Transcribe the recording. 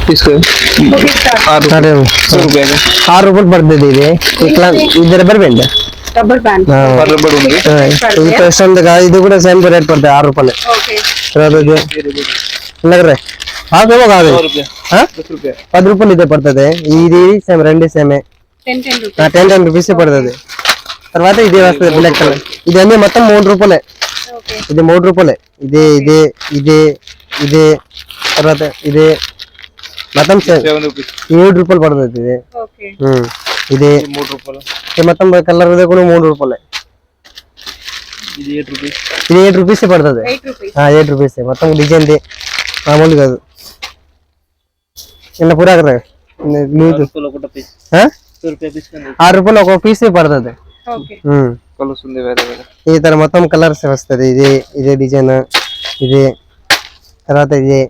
6 రూపాయలు పడుతుంది ఇది. ఇట్లా ఇది రబ్బర్ బ్యాండ్ ఇది ప్రస్తుతం ఇది కూడా సేమ్ రేట్ పడుతుంది 6 రూపాయలు. ఆకేమో కాదు 10 రూపాయలు ఇదే పడుతుంది. ఇది సేమ్ రెండు సేమే 10 రూపీస్ పడుతుంది. తర్వాత ఇదే వస్తుంది బ్లాక్ కలర్. ఇది అన్ని మొత్తం 3 రూపాయలే. ఇది 3 రూపాయలే. ఇదే ఇదే ఇదే ఇదే తర్వాత ఇదే మొత్తం 7 రూపాయలు పడుతుంది. ఇది 3 రూపాయలు. మొత్తం కలర్ కూడా 3 రూపాయలే. ఇది 8 రూపీస్ పడుతుంది. 8 రూపీస్ మొత్తం డిజైన్ మామూలు కాదు. ఇలా పూరా 6 రూపాయలు ఒక పీస్ పడుతుంది. ఈ తర్వాత మొత్తం కలర్స్ వస్తుంది. ఇదే ఇదే డిజైన్ ఇదే తర్వాత ఇదే